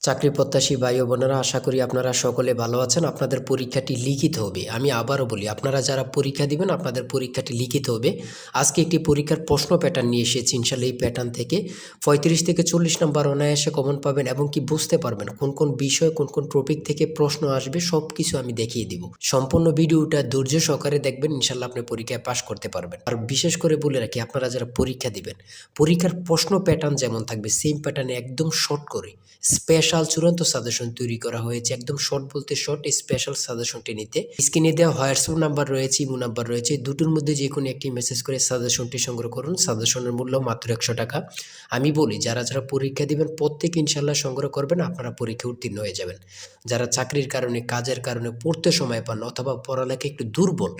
চাকরি প্রত্যাশী ভাই ও বোনেরা, আশা করি আপনারা সকলে ভালো আছেন। আপনাদের পরীক্ষাটি লিখিত হবে। আমি আবারও বলি, আপনারা যারা পরীক্ষা দিবেন আপনাদের পরীক্ষাটি লিখিত হবে। আজকে একটি পরীক্ষার প্রশ্ন প্যাটার্ন নিয়ে এসেছি। ইনশাল্লাহ এই প্যাটার্ন থেকে 35 থেকে 40 নম্বর অনায়াসে কমন পাবেন এবং কি বুঝতে পারবেন কোন কোন বিষয় কোন কোন টপিক থেকে প্রশ্ন আসবে সব কিছু আমি দেখিয়ে দিব। সম্পূর্ণ ভিডিওটা ধৈর্য সহকারে দেখবেন, ইনশাল্লাহ আপনি পরীক্ষায় পাশ করতে পারবেন। আর বিশেষ করে বলে রাখি, আপনারা যারা পরীক্ষা দিবেন পরীক্ষার প্রশ্ন প্যাটার্ন যেমন থাকবে সেম প্যাটার্নে একদম শর্ট করে স্পেশাল চূড়ান্ত সাজেশন তৈরি করা হয়েছে। একদম শর্ট বলতে শর্ট, স্পেশাল সাজেশনটি নিতে স্ক্রিনে দেওয়া হোয়াটসঅ্যাপ নাম্বার রয়েছে, ইমো নাম্বার রয়েছে, দুটোর মধ্যে যে কোনো একটি মেসেজ করে সাজেশনটি সংগ্রহ করুন। সাজেশনের মূল্য মাত্র 100 টাকা। আমি বলি, যারা যারা পরীক্ষা দিবেন প্রত্যেকে ইনশাল্লাহ সংগ্রহ করবেন, আপনারা পরীক্ষা উত্তীর্ণ হয়ে যাবেন। যারা চাকরির কারণে কাজের কারণে পড়তে সময় পান অথবা পড়ালেখা একটু দুর্বল,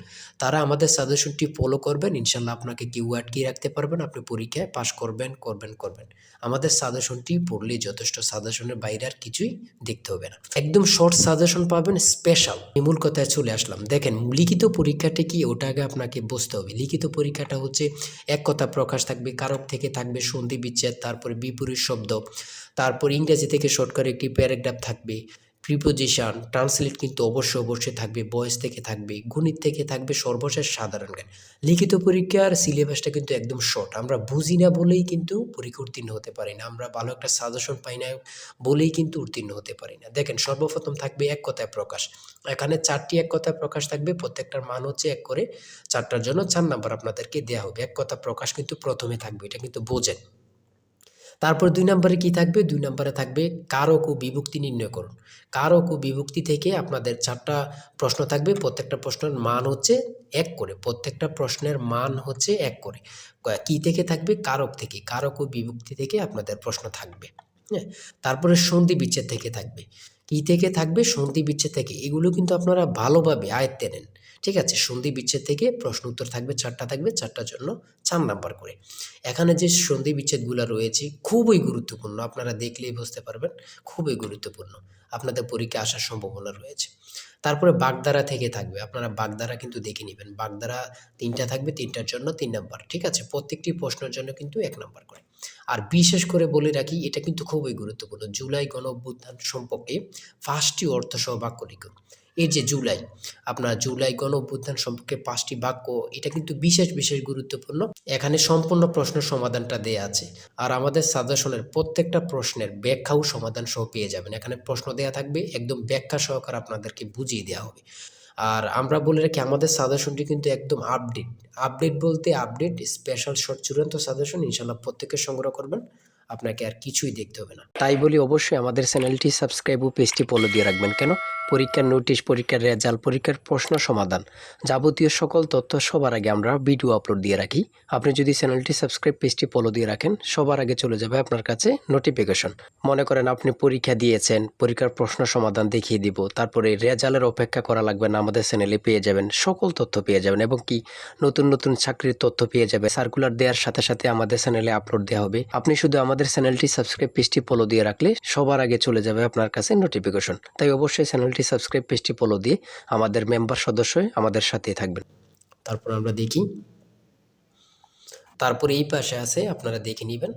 তারা আমাদের সাজেশনটি ফলো করবেন। ইনশাল্লাহ আপনাকে কেউ আটকিয়ে রাখতে পারবেন, আপনি পরীক্ষায় পাশ করবেন করবেন করবেন। আমাদের সাজেশনটি পড়লেই যথেষ্ট, সাজেশনের বাইরে আর কিছুই দেখতে হবে না। একদম শর্ট সাজেশন পাবেন, স্পেশাল। মূল কথায় চলে আসলাম। দেখেন, লিখিত পরীক্ষাটা কি ওটা আগে আপনাকে বুঝতে হবে। লিখিত পরীক্ষাটা হচ্ছে এক কথা প্রকাশ থাকবে, কারক থেকে থাকবে সন্ধি বিচ্ছেদ, তারপরে বিপরীত শব্দ, তারপর ইংরেজি থেকে শর্ট করে একটি প্যারাগ্রাফ থাকবে, প্রিপোজিশন, ট্রান্সলেট কিন্তু অবশ্যই থাকবে, ভয়েস থেকে থাকবে, গণিত থেকে থাকবে, সর্বশেষ সাধারণ জ্ঞান। লিখিত পরীক্ষার সিলেবাসটা কিন্তু একদম শর্ট। আমরা বুঝি না বলেই কিন্তু পরীক্ষা উত্তীর্ণ হতে পারি না, আমরা ভালো একটা সাজেশন পাই না বলেই কিন্তু উত্তীর্ণ হতে পারি না। দেখেন, সর্বপ্রথম থাকবে এক কথায় প্রকাশ। এখানে 4টি এক কথায় প্রকাশ থাকবে, প্রত্যেকটার মান হচ্ছে 1 করে। 4টার জন্য 4 নাম্বার আপনাদেরকে দেওয়া হবে। এক কথা প্রকাশ কিন্তু প্রথমে থাকবে, এটা কিন্তু বোঝেন। তারপর 2 নম্বরে কি থাকবে? 2 নম্বরে থাকবে কারক ও বিভক্তি নির্ণয় করুন। কারক ও বিভক্তি থেকে আপনাদের 4টা প্রশ্ন থাকবে। প্রত্যেকটা প্রশ্নের মান হচ্ছে 1 করে। প্রত্যেকটা প্রশ্নের মান হচ্ছে 1 করে। কি থেকে থাকবে? কারক থেকে। কারক ও বিভক্তি থেকে আপনাদের প্রশ্ন থাকবে। হ্যাঁ? তারপরে সন্ধি বিচ্ছেদ থেকে থাকবে। কি থেকে থাকবে? সন্ধি বিচ্ছেদ থেকে। এগুলো কিন্তু আপনারা ভালোভাবে আয়ত্তে নেন। ঠিক আছে? সন্ধি বিচ্ছেদ থেকে প্রশ্ন উত্তর থাকবে 4টা থাকবে, 4টার জন্য 4 নাম্বার করে। এখানে যে সন্ধি বিচ্ছেদগুলো রয়েছে খুবই গুরুত্বপূর্ণ, আপনারা দেখলেই বুঝতে পারবেন, খুবই গুরুত্বপূর্ণ। আপনাদের পরীক্ষায় আসার সম্ভাবনা রয়েছে। তারপরে বাগধারা থেকে থাকবে, আপনারা বাগধারা কিন্তু দেখে নেবেন। বাগধারা 3টা থাকবে, 3টার জন্য 3 নাম্বার। ঠিক আছে? প্রত্যেকটি প্রশ্নের জন্য কিন্তু 1 নাম্বার করে। আর বিশেষ করে বলে রাখি, এটা কিন্তু খুবই গুরুত্বপূর্ণ। জুলাই গণঅভ্যুত্থান সম্পর্কে 5টি অর্থসহ বাক্য লিখুন। এই যে জুলাই, আপনার জুলাই গণঅভ্যুত্থান সম্পর্কে 5টি বাক্য, এটা কিন্তু বিশেষ গুরুত্বপূর্ণ। এখানে সম্পূর্ণ প্রশ্নের সমাধানটা দেয়া আছে। আর আমাদের সাজেশনের প্রত্যেকটা প্রশ্নের ব্যাখ্যা ও সমাধান সহ পেয়ে যাবেন। এখানে প্রশ্ন দেয়া থাকবে, একদম ব্যাখ্যা সহকারে আপনাদেরকে বুঝিয়ে দেওয়া হবে। আর আমরা বলে রাখি, আমাদের সাজেশনটি কিন্তু একদম আপডেট। আপডেট বলতে আপডেট, স্পেশাল শর্ট চূড়ান্ত সাজেশন। ইনশাআল্লাহ প্রত্যেকে সংগ্রহ করবেন, আপনাকে আর কিছুই দেখতে হবে না। তাই বলি, অবশ্যই আমাদের চ্যানেলটি সাবস্ক্রাইব ও পেজটি ফলো দিয়ে রাখবেন। কেন? পরীক্ষার নোটিশ, পরীক্ষার রেজাল্ট, পরীক্ষার প্রশ্ন সমাধান, যাবতীয় সকল তথ্য সবার আগে আমরা ভিডিও আপলোড দিয়ে রাখি। আপনি যদি চ্যানেলটি সাবস্ক্রাইব, পেজটি ফলো দিয়ে রাখেন, সবার আগে চলে যাবে আপনার কাছে নোটিফিকেশন। মনে করেন আপনি পরীক্ষা দিয়েছেন, পরীক্ষার প্রশ্ন সমাধান দেখিয়ে দিব, তারপরে রেজাল্টের অপেক্ষা করা লাগবে না, আমাদের চ্যানেলে পেয়ে যাবেন, সকল তথ্য পেয়ে যাবেন এবং কি নতুন চাকরির তথ্য পেয়ে যাবে। সার্কুলার দেওয়ার সাথে আমাদের চ্যানেলে আপলোড দেওয়া হবে। আপনি শুধু আমাদের চ্যানেলটি সাবস্ক্রাইব, পেজটি ফলো দিয়ে রাখলে সবার আগে চলে যাবে আপনার কাছে নোটিফিকেশন। তাই অবশ্যই চ্যানেলটি সাবস্ক্রাইব, পেজটি ফলো দিয়ে আমাদের মেম্বার সদস্য হয়ে আমাদের সাথেই থাকবেন। তারপর আমরা দেখি, তারপরে এই পাশে আছে, আপনারা দেখে নেবেন।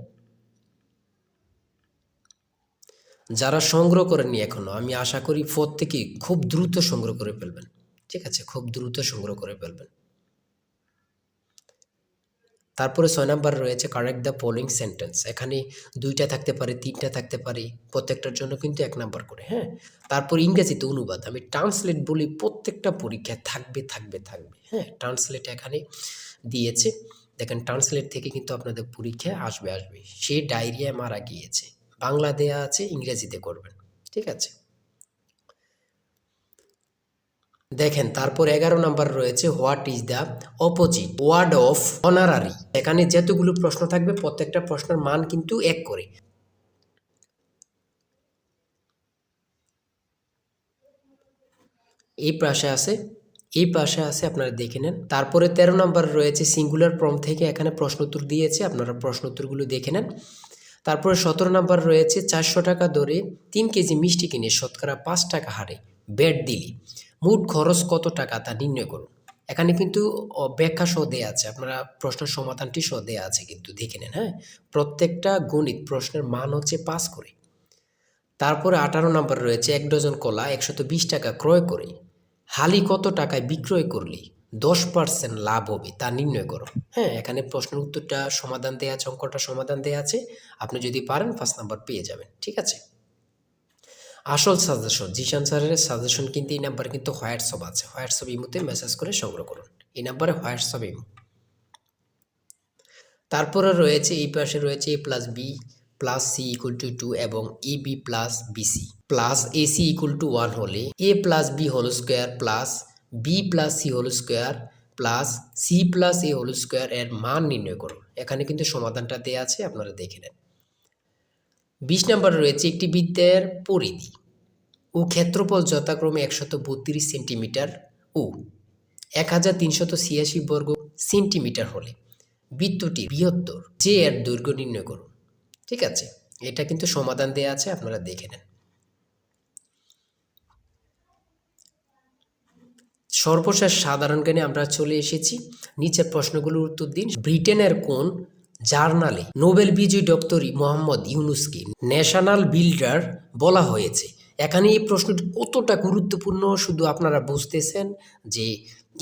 যারা সংগ্রহ করেননি এখনো, আমি আশা করি প্রত্যেকেই খুব দ্রুত সংগ্রহ করে ফেলবেন। ঠিক আছে? খুব দ্রুত সংগ্রহ করে ফেলবেন। তারপরে 6 নাম্বার রয়েছে কারেক্ট দ্য ফলোইং সেন্টেন্স। এখানে 2টা থাকতে পারে, 3টা থাকতে পারে, প্রত্যেকটার জন্য কিন্তু 1 নাম্বার করে। হ্যাঁ? তারপর ইংরেজিতে অনুবাদ। আমি ট্রান্সলেট বলি, প্রত্যেকটা পরীক্ষায় থাকবে। হ্যাঁ? ট্রান্সলেট এখানে দিয়েছে। দেখেন, ট্রান্সলেট থেকে কিন্তু আপনাদের পরীক্ষায় আসবে। সে ডায়রিয়ায় মারা গিয়েছে। বাংলা দেয়া আছে, ইংরেজিতে করবেন। ঠিক আছে? দেখেন, তারপর 11 নাম্বার রয়েছে what is the opposite word of honorary. এখানে যতগুলো প্রশ্ন থাকবে প্রত্যেকটা প্রশ্নের মান কিন্তু 1 করে। এই পাশে আছে, আপনারা দেখে নেন। তারপরে 13 নাম্বার রয়েছে সিঙ্গুলার ফর্ম থেকে, এখানে প্রশ্ন উত্তর দিয়েছে, আপনারা প্রশ্ন উত্তরগুলো দেখে নেন। তারপরে 17 নাম্বার রয়েছে 400 টাকা দরে 3 কেজি মিষ্টি কিনে শতকরা 5 টাকা হারে ব্যাট দিলে মোট খরচ কত টাকা তা নির্ণয় করুন। এখানে কিন্তু ব্যাখ্যা সহ দেয়া আছে, আপনারা প্রশ্নের সমাধানটি সহ দেয়া আছে, কিন্তু দেখে নেন। হ্যাঁ? প্রত্যেকটা গণিত প্রশ্নের মান হচ্ছে 5 করে। তারপরে 18 নাম্বার রয়েছে 1 ডজন কলা 120 টাকা ক্রয় করে হালি কত টাকায় বিক্রয় করলে 10% লাভ হবে তা নির্ণয় করো। হ্যাঁ, এখানে প্রশ্নের উত্তরটা সমাধান দেয়া আছে, অঙ্কটা সমাধান দেয়া আছে। আপনি যদি পারেন 5 নাম্বার পেয়ে যাবেন। ঠিক আছে? আসল সাজেশন জিশান স্যারের সাজেশন কিন্তু এই নাম্বারে কিন্তু হোয়াটসঅ্যাপ আছে। হোয়াটসঅ্যাপ ইমোতে মেসেজ করে সংগ্রহ করুন। এই নাম্বারে হোয়াটসঅ্যাপ ইমো। তারপরে রয়েছে এই পাশে রয়েছে a plus B plus C equal to 2 এবং A B plus BC plus AC equal to 1 হলে A plus B whole square plus B plus C whole square plus C plus A whole square এর মান নির্ণয় করুন। এখানে কিন্তু সমাধানটা দেওয়া আছে, আপনারা দেখে নেন। 20 নম্বরে রয়েছে একটি বৃত্তের পরিধি ও ক্ষেত্রফল যথাক্রমে 132 সেন্টিমিটার ও 1386 বর্গ সেন্টিমিটার হলে বৃত্তটি বৃহত্তর যে এর দৈর্ঘ্য নির্ণয় করুন। ঠিক আছে, এটা কিন্তু সমাধান দেয়া আছে, আপনারা দেখে নেন। সর্বশেষ সাধারণ জ্ঞানে আমরা চলে এসেছি। নিচের প্রশ্নগুলোর উত্তর দিন। ব্রিটেনের কোন জার্নালে নোবেল বিজয়ী ডক্টর মোহাম্মদ ইউনুসকে ন্যাশনাল বিল্ডার বলা হয়েছে? এখানে এই প্রশ্নটি কতটা গুরুত্বপূর্ণ শুধু আপনারা বুঝতেছেন যে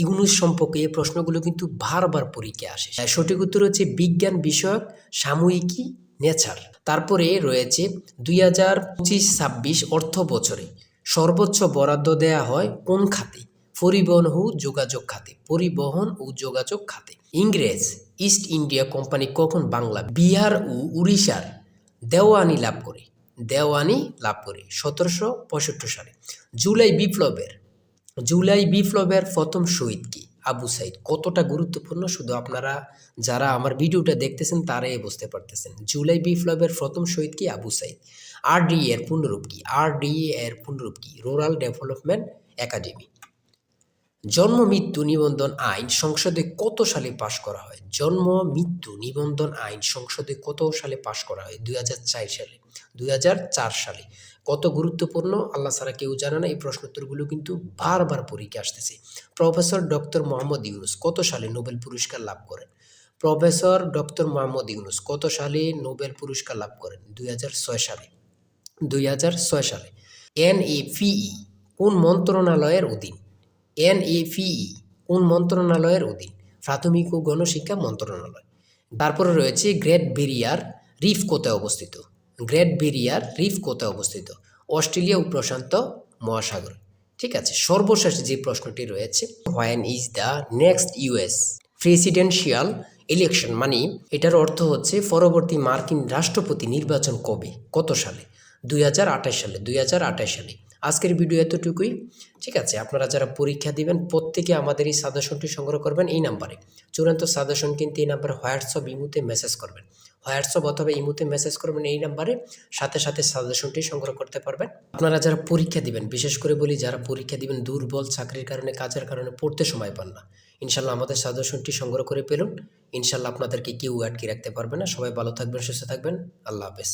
ইউনুস সম্পর্কে এই প্রশ্নগুলো কিন্তু বারবার পরীক্ষায় আসে। সঠিক উত্তর হচ্ছে বিজ্ঞান বিষয়ক সাময়িকী নেচার। তারপরে রয়েছে 2025-26 অর্থ বছরে সর্বোচ্চ বরাদ্দ দেয়া হয় কোন খাতে? পরিবহন ও যোগাযোগ খাতে। পরিবহন ও যোগাযোগ খাতে। ইংরেজ ইস্ট ইন্ডিয়া কোম্পানি কখন বাংলা, বিহার ও উড়িষ্যার দেওয়ানি লাভ করে? 1765 সালে। জুলাই বিপ্লবের প্রথম শহীদ কি? আবু সাইদ। কতটা গুরুত্বপূর্ণ শুধু আপনারা যারা আমার ভিডিওটা দেখতেছেন তারাই বুঝতে পারতেছেন। জুলাই বিপ্লবের প্রথম শহীদ কি? আবু সাইদ। আরডিএ এর পূর্ণরূপ কি? Rural development academy. জন্ম মৃত্যু নিবন্ধন আইন সংসদে কত সালে পাশ করা হয়? জন্ম মৃত্যু নিবন্ধন আইন সংসদে কত সালে পাশ করা হয়? 2004 সালে। কত গুরুত্বপূর্ণ, আল্লাহ ছাড়া কেউ জানে না। এই প্রশ্নোত্তরগুলো কিন্তু বারবার পরীক্ষা আসতেছে। প্রফেসর ডক্টর মোহাম্মদ ইউনুস কত সালে নোবেল পুরস্কার লাভ করেন? প্রফেসর ডক্টর মোহাম্মদ ইউনুস কত সালে নোবেল পুরস্কার লাভ করেন? 2006 সালে। এনএপিই কোন মন্ত্রণালয়ের অধীন? কোন মন্ত্রণালয়ের অধীন? প্রাথমিক ও গণশিক্ষা মন্ত্রণালয়। তারপরে রয়েছে গ্রেট ব্যারিয়ার রিফ কোথায় অবস্থিত? অস্ট্রেলিয়া ও প্রশান্ত মহাসাগর। ঠিক আছে, সর্বশেষ যে প্রশ্নটি রয়েছে, when is the next US presidential election? মানে এটার অর্থ হচ্ছে পরবর্তী মার্কিন রাষ্ট্রপতি নির্বাচন কবে, কত সালে? 2028 সালে। আজকের ভিডিও এতটুকুই। ঠিক আছে, আপনারা যারা পরীক্ষা দিবেন প্রত্যেকে আমাদের এই সাজেশনটি সংগ্রহ করবেন এই নাম্বারে। চূড়ান্ত সাজেশন কিন্তু এই নাম্বারে হোয়াটসঅ্যাপ ইমোতে মেসেজ করবেন। হোয়াটসঅ্যাপ অথবা ইমোতে মেসেজ করবেন এই নাম্বারে, সাথে সাথে সাজেশনটি সংগ্রহ করতে পারবেন। আপনারা যারা পরীক্ষা দিবেন, বিশেষ করে বলি যারা পরীক্ষা দিবেন দুর্বল, চাকরির কারণে, কাজের কারণে পড়তে সময় পান না, ইনশাল্লাহ আমাদের সাজেশনটি সংগ্রহ করে পেলুন। ইনশাল্লাহ আপনাদেরকে কেউ আটকে রাখতে পারবে না। সবাই ভালো থাকবেন, সুস্থ থাকবেন। আল্লাহ হাফেজ।